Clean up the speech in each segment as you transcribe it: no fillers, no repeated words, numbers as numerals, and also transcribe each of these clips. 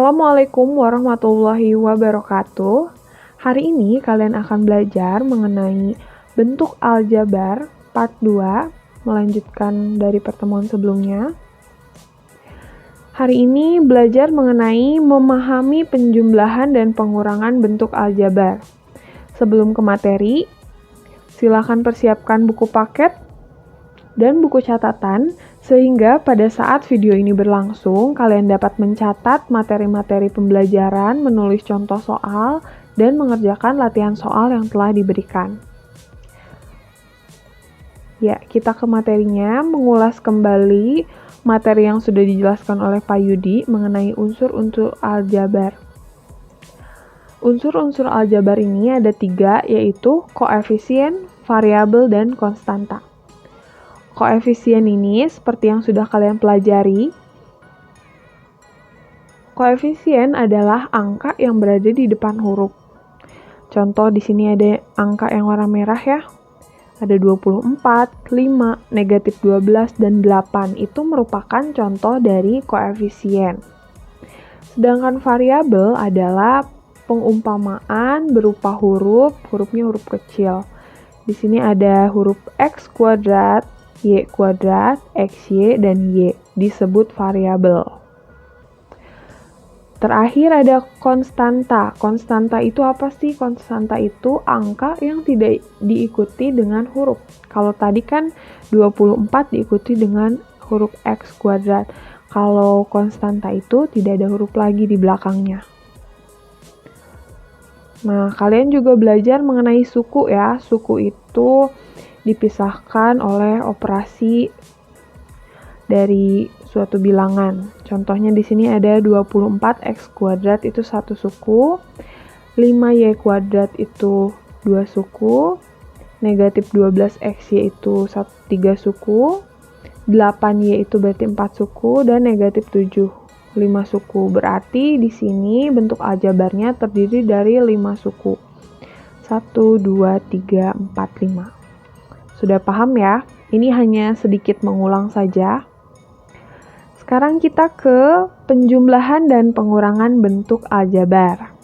Assalamualaikum warahmatullahi wabarakatuh. Hari ini kalian akan belajar mengenai bentuk aljabar part 2, melanjutkan dari pertemuan sebelumnya. Hari ini belajar mengenai memahami penjumlahan dan pengurangan bentuk aljabar. Sebelum ke materi, silakan persiapkan buku paket dan buku catatan sehingga pada saat video ini berlangsung, kalian dapat mencatat materi-materi pembelajaran, menulis contoh soal, dan mengerjakan latihan soal yang telah diberikan. Ya, kita ke materinya, mengulas kembali materi yang sudah dijelaskan oleh Pak Yudi mengenai unsur-unsur aljabar. Unsur-unsur aljabar ini ada 3, yaitu koefisien, variabel, dan konstanta. Koefisien ini seperti yang sudah kalian pelajari. Koefisien adalah angka yang berada di depan huruf. Contoh di sini ada angka yang warna merah ya. Ada 24, 5, negatif 12, dan 8. Itu merupakan contoh dari koefisien. Sedangkan variabel adalah pengumpamaan berupa hurufnya huruf kecil. Di sini ada huruf X kuadrat, Y kuadrat, XY, dan Y disebut variabel. Terakhir ada konstanta. Konstanta itu apa sih? Konstanta itu angka yang tidak diikuti dengan huruf. Kalau tadi kan 24 diikuti dengan huruf X kuadrat. Kalau konstanta itu tidak ada huruf lagi di belakangnya. Nah, kalian juga belajar mengenai suku ya. Suku itu dipisahkan oleh operasi dari suatu bilangan. Contohnya di sini ada 24x kuadrat itu satu suku, 5y kuadrat itu 2 suku, negatif 12xy itu 3 suku, 8y itu berarti 4 suku, dan negatif 7, 5 suku. Berarti di sini bentuk aljabarnya terdiri dari 5 suku. 1, 2, 3, 4, 5. Sudah paham ya? Ini hanya sedikit mengulang saja. Sekarang kita ke penjumlahan dan pengurangan bentuk aljabar.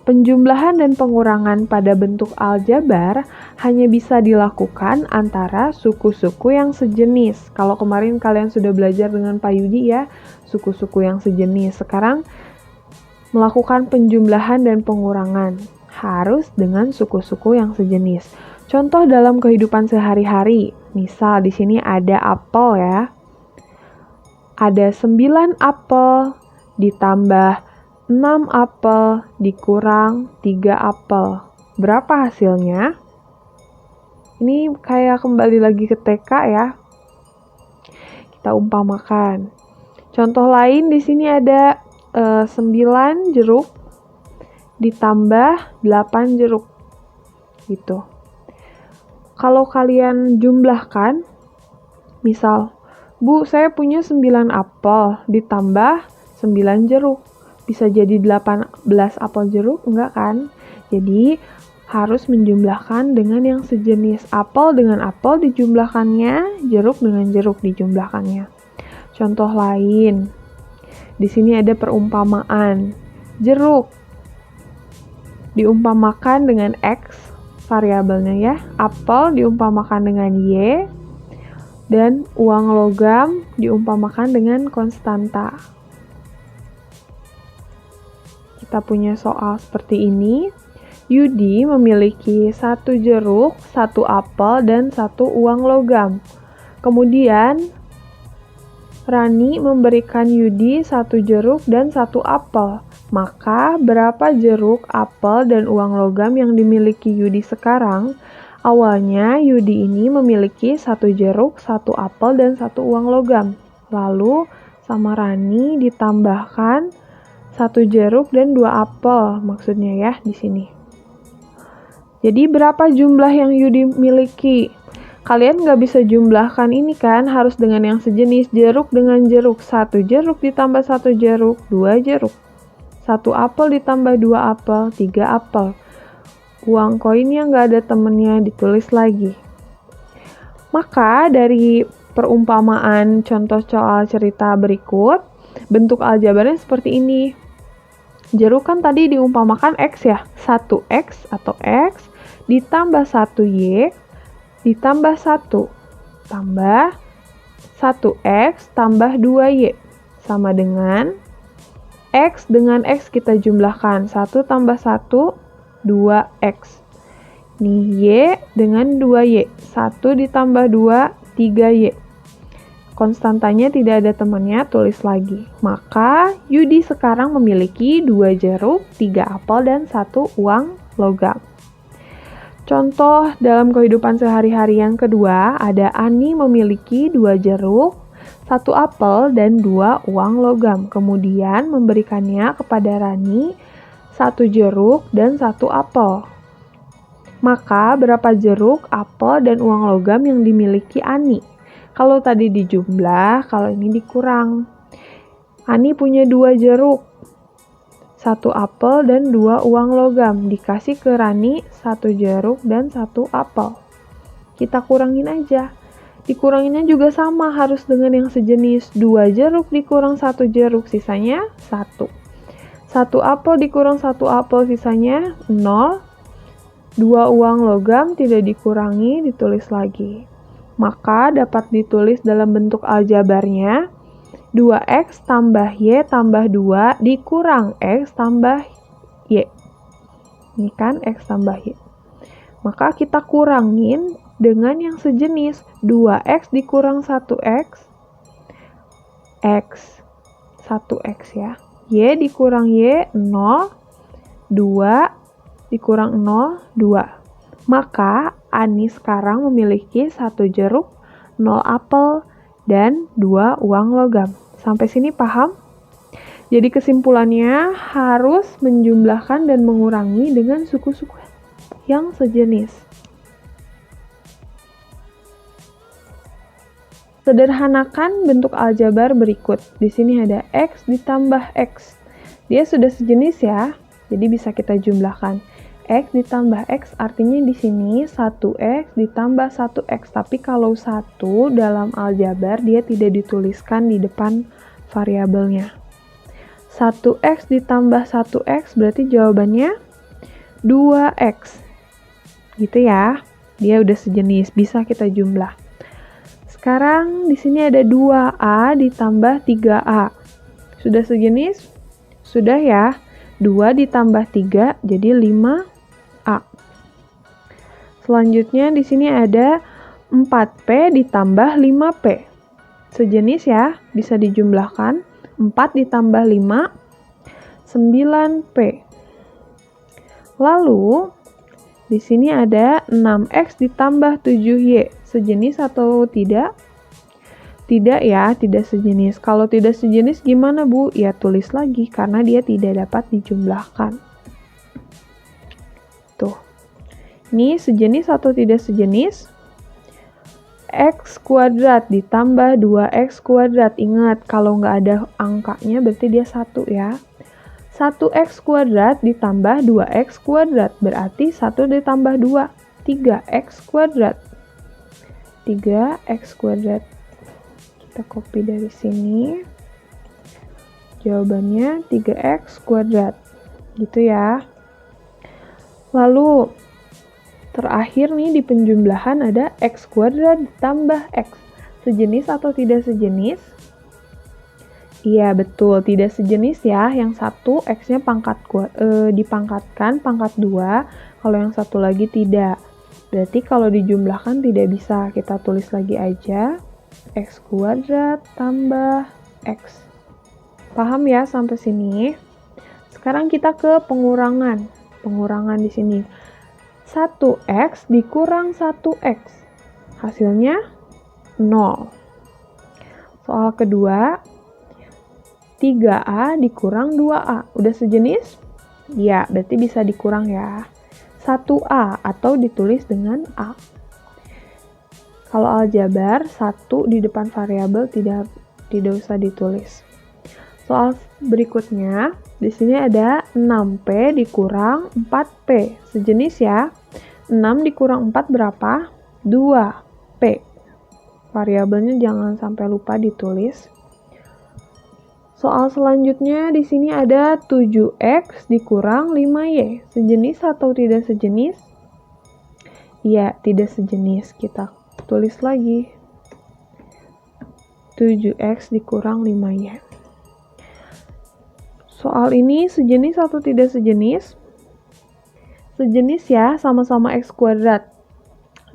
Penjumlahan dan pengurangan pada bentuk aljabar hanya bisa dilakukan antara suku-suku yang sejenis. Kalau kemarin kalian sudah belajar dengan Pak Yudi ya, suku-suku yang sejenis. Sekarang melakukan penjumlahan dan pengurangan harus dengan suku-suku yang sejenis. Contoh dalam kehidupan sehari-hari, misal di sini ada apel ya. Ada 9 apel ditambah 6 apel dikurang 3 apel. Berapa hasilnya? Ini kayak kembali lagi ke TK ya. Kita umpamakan. Contoh lain di sini ada 9 jeruk ditambah 8 jeruk. Gitu. Kalau kalian jumlahkan, misal, Bu, saya punya 9 apel ditambah 9 jeruk. Bisa jadi 18 apel jeruk, enggak kan? Jadi, harus menjumlahkan dengan yang sejenis. Apel dengan apel dijumlahkannya, jeruk dengan jeruk dijumlahkannya. Contoh lain, di sini ada perumpamaan. Jeruk diumpamakan dengan X, variabelnya ya. Apel diumpamakan dengan Y, dan uang logam diumpamakan dengan konstanta. Kita punya soal seperti ini. Yudi memiliki 1 jeruk, 1 apel, dan 1 uang logam. Kemudian, Rani memberikan Yudi 1 jeruk dan 1 apel. Maka, berapa jeruk, apel, dan uang logam yang dimiliki Yudi sekarang? Awalnya, Yudi ini memiliki 1 jeruk, 1 apel, dan 1 uang logam. Lalu, sama Rani ditambahkan 1 jeruk dan 2 apel, maksudnya ya di sini. Jadi, berapa jumlah yang Yudi miliki? Kalian nggak bisa jumlahkan ini kan, harus dengan yang sejenis. Jeruk dengan jeruk, 1 jeruk ditambah 1 jeruk, 2 jeruk. 1 apel ditambah 2 apel, 3 apel. Uang koinnya nggak ada temennya, ditulis lagi. Maka dari perumpamaan contoh soal cerita berikut, bentuk aljabarnya seperti ini. Jeruk kan tadi diumpamakan X ya, 1X atau X ditambah 1Y ditambah 1 tambah 1X tambah 2Y sama dengan X dengan X kita jumlahkan, 1 tambah 1, 2X. Nih, Y dengan 2Y, 1 ditambah 2, 3Y. Konstantanya tidak ada temannya, tulis lagi. Maka, Yudi sekarang memiliki 2 jeruk, 3 apel, dan 1 uang logam. Contoh dalam kehidupan sehari-hari yang kedua, ada Ani memiliki 2 jeruk, 1 apel, dan 2 uang logam. Kemudian memberikannya kepada Rani 1 jeruk dan 1 apel. Maka berapa jeruk, apel, dan uang logam yang dimiliki Ani? Kalau tadi dijumlah, kalau ini dikurang. Ani punya 2 jeruk, 1 apel, dan 2 uang logam. Dikasih ke Rani 1 jeruk dan 1 apel. Kita kurangin aja. Dikuranginnya juga sama, harus dengan yang sejenis. 2 jeruk dikurang 1 jeruk, sisanya 1. 1 apel dikurang 1 apel, sisanya 0. 2 uang logam tidak dikurangi, ditulis lagi. Maka dapat ditulis dalam bentuk aljabarnya 2X tambah Y tambah 2 dikurang X tambah Y. Ini kan X tambah Y. Maka kita kurangin dengan yang sejenis. 2X dikurang 1X, X, 1X ya. Y dikurang Y, 0, 2 dikurang 0, 2. Maka Ani sekarang memiliki 1 jeruk, 0 apel, dan 2 uang logam. Sampai sini paham? Jadi kesimpulannya harus menjumlahkan dan mengurangi dengan suku-suku yang sejenis. Sederhanakan bentuk aljabar berikut. Di sini ada X ditambah X. Dia sudah sejenis ya, jadi bisa kita jumlahkan. X ditambah X artinya di sini 1X ditambah 1X. Tapi kalau 1 dalam aljabar dia tidak dituliskan di depan variabelnya. 1X ditambah 1X berarti jawabannya 2X. Gitu ya. Dia udah sejenis, bisa kita jumlah. Sekarang di sini ada 2A ditambah 3A. Sudah sejenis? Sudah ya. 2 ditambah 3 jadi 5A. Selanjutnya di sini ada 4P ditambah 5P. Sejenis ya, bisa dijumlahkan. 4 ditambah 5, 9P. Lalu, di sini ada 6X ditambah 7Y. Sejenis atau tidak? Tidak ya, tidak sejenis. Kalau tidak sejenis gimana Bu? Ya tulis lagi, karena dia tidak dapat dijumlahkan. Tuh. Ini sejenis atau tidak sejenis? X kuadrat ditambah 2X kuadrat. Ingat, kalau nggak ada angkanya berarti dia 1 ya. 1X kuadrat ditambah 2X kuadrat. Berarti 1 ditambah 2, 3X kuadrat. 3X kuadrat. Kita copy dari sini. Jawabannya 3X kuadrat. Gitu ya. Lalu, terakhir nih di penjumlahan ada X kuadrat ditambah X. Sejenis atau tidak sejenis? Iya, betul. Tidak sejenis ya. Yang satu X-nya dipangkatkan pangkat 2. Kalau yang satu lagi tidak. Berarti kalau dijumlahkan tidak bisa. Kita tulis lagi aja. X kuadrat tambah X. Paham ya sampai sini? Sekarang kita ke pengurangan. Pengurangan di sini. 1X dikurang 1X. Hasilnya 0. Soal kedua, 3A dikurang 2A. Udah sejenis? Ya, berarti bisa dikurang ya. 1A atau ditulis dengan A. Kalau aljabar, 1 di depan variabel tidak usah ditulis. Soal berikutnya, di sini ada 6P dikurang 4P. Sejenis ya. 6 dikurang 4 berapa? 2P. Variabelnya jangan sampai lupa ditulis. Soal selanjutnya di sini ada 7x dikurang 5y. Sejenis atau tidak sejenis? Iya, tidak sejenis. Kita tulis lagi. 7x dikurang 5y. Soal ini sejenis atau tidak sejenis? Sejenis ya, sama-sama x kuadrat.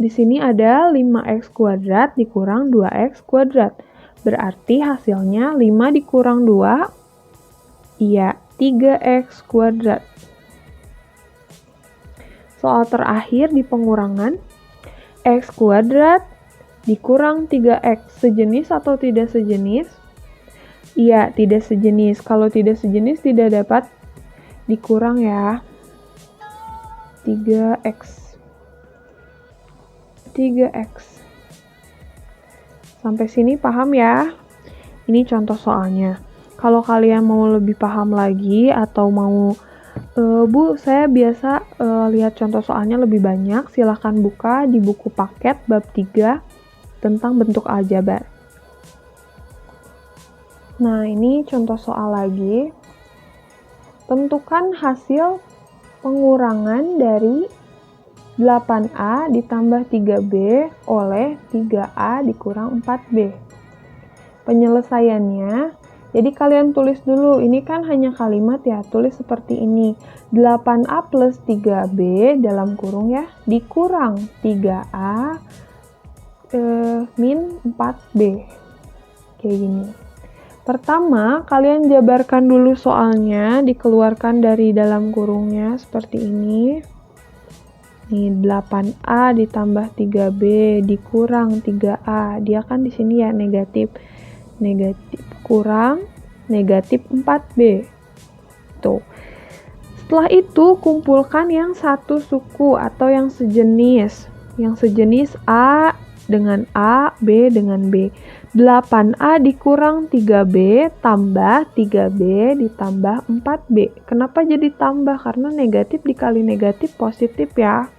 Di sini ada 5x kuadrat dikurang 2x kuadrat. Berarti hasilnya 5 dikurang 2, iya, 3x kuadrat. Soal terakhir di pengurangan, x kuadrat dikurang 3x. Sejenis atau tidak sejenis? Iya, tidak sejenis. Kalau tidak sejenis tidak dapat dikurang ya. 3x. Sampai sini paham ya? Ini contoh soalnya. Kalau kalian mau lebih paham lagi atau mau Bu, saya biasa lihat contoh soalnya lebih banyak, silahkan buka di buku paket bab 3 tentang bentuk aljabar. Nah, ini contoh soal lagi. Tentukan hasil pengurangan dari 8A ditambah 3B oleh 3A dikurang 4B. Penyelesaiannya, jadi kalian tulis dulu, ini kan hanya kalimat ya, tulis seperti ini. 8A plus 3B dalam kurung ya, dikurang 3A min 4B. Kayak gini. Pertama, kalian jabarkan dulu soalnya, dikeluarkan dari dalam kurungnya seperti ini. Nih, 8A ditambah 3B dikurang 3A. Dia kan di sini ya negatif. Negatif kurang negatif 4B. Tuh. Setelah itu, kumpulkan yang satu suku atau yang sejenis. Yang sejenis A dengan A, B dengan B. 8A dikurang 3B tambah 3B ditambah 4B. Kenapa jadi tambah? Karena negatif dikali negatif positif ya.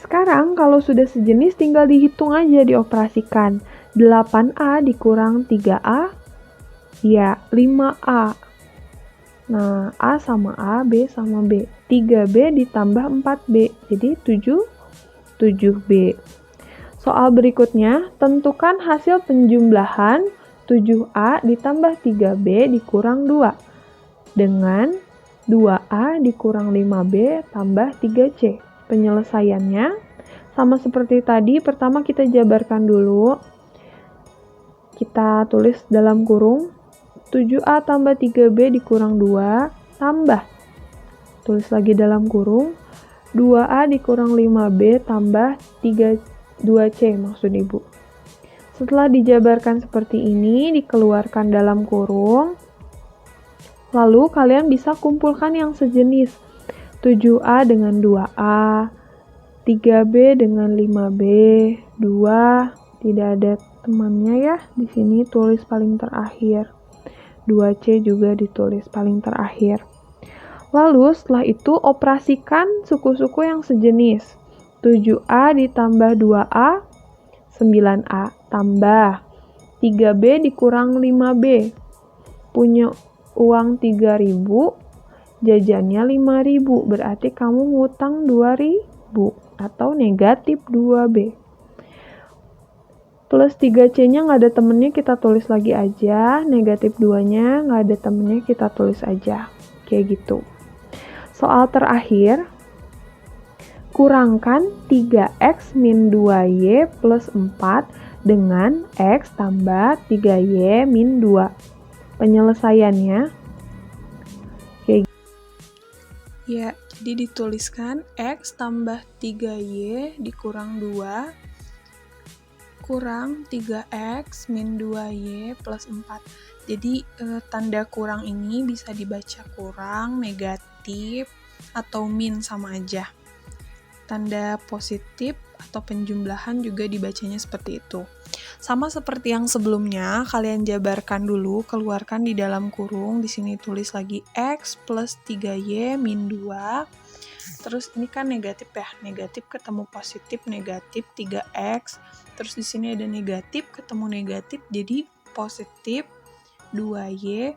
Sekarang kalau sudah sejenis tinggal dihitung aja, dioperasikan. 8A dikurang 3A, ya 5A. Nah, A sama A, B sama B. 3B ditambah 4B, jadi 7B. Soal berikutnya, tentukan hasil penjumlahan 7A ditambah 3B dikurang 2 dengan 2A dikurang 5B tambah 3C. Penyelesaiannya sama seperti tadi, pertama kita jabarkan dulu. Kita tulis dalam kurung 7A tambah 3B dikurang 2 tambah. Tulis lagi dalam kurung 2A dikurang 5B tambah 2C maksud ibu. Setelah dijabarkan seperti ini, dikeluarkan dalam kurung. Lalu kalian bisa kumpulkan yang sejenis. 7A dengan 2A, 3B dengan 5B, 2 tidak ada temannya ya. Di sini tulis paling terakhir. 2C juga ditulis paling terakhir. Lalu setelah itu operasikan suku-suku yang sejenis. 7A ditambah 2A, 9A, tambah 3B dikurang 5B. Punya uang 3.000, jajannya 5.000, berarti kamu ngutang 2.000 atau negatif 2B. Plus 3C-nya nggak ada temennya, kita tulis lagi aja. Negatif 2-nya nggak ada temennya, kita tulis aja. Kayak gitu. Soal terakhir, kurangkan 3x min 2y plus 4 dengan x tambah 3y min 2. Penyelesaiannya kayak gitu. Ya, jadi dituliskan x tambah 3y dikurang 2 kurang 3x min 2y plus 4. Jadi tanda kurang ini bisa dibaca kurang, negatif, atau min sama aja. Tanda positif atau penjumlahan juga dibacanya seperti itu. Sama seperti yang sebelumnya, kalian jabarkan dulu, keluarkan di dalam kurung. Di sini tulis lagi x plus 3y min 2. Terus ini kan negatif ya, negatif ketemu positif, negatif 3x. Terus di sini ada negatif ketemu negatif, jadi positif 2Y,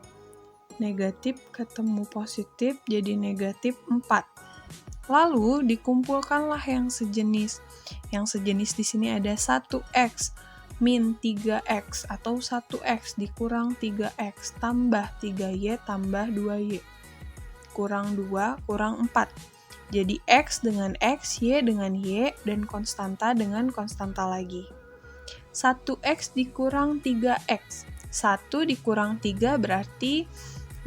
negatif ketemu positif jadi negatif 4. Lalu dikumpulkanlah yang sejenis. Yang sejenis di sini ada 1X min 3X atau 1X dikurang 3X tambah 3Y tambah 2Y. Kurang 2 kurang 4. Jadi X dengan X, Y dengan Y, dan konstanta dengan konstanta lagi. 1X dikurang 3X. 1 dikurang 3 berarti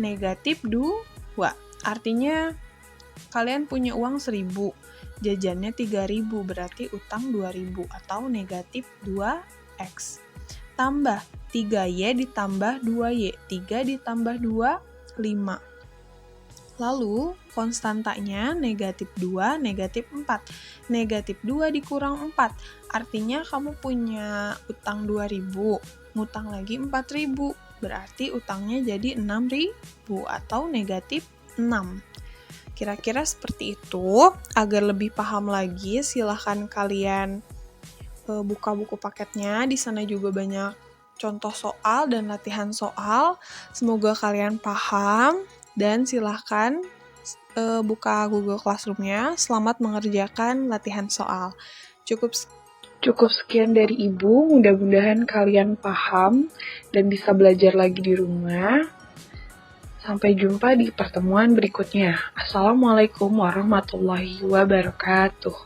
negatif 2. Artinya kalian punya uang 1.000, jajannya 3.000, berarti utang 2.000 atau negatif 2X. Tambah 3Y ditambah 2Y. 3 ditambah 2, 5. Lalu, konstantanya negatif 2, negatif 4. Negatif 2 dikurang 4, artinya kamu punya utang 2.000, ngutang lagi 4.000, berarti utangnya jadi 6.000 atau negatif 6. Kira-kira seperti itu. Agar lebih paham lagi, silahkan kalian buka buku paketnya. Di sana juga banyak contoh soal dan latihan soal. Semoga kalian paham. Dan silahkan buka Google Classroom-nya. Selamat mengerjakan latihan soal. Cukup sekian dari Ibu. Mudah-mudahan kalian paham dan bisa belajar lagi di rumah. Sampai jumpa di pertemuan berikutnya. Assalamualaikum warahmatullahi wabarakatuh.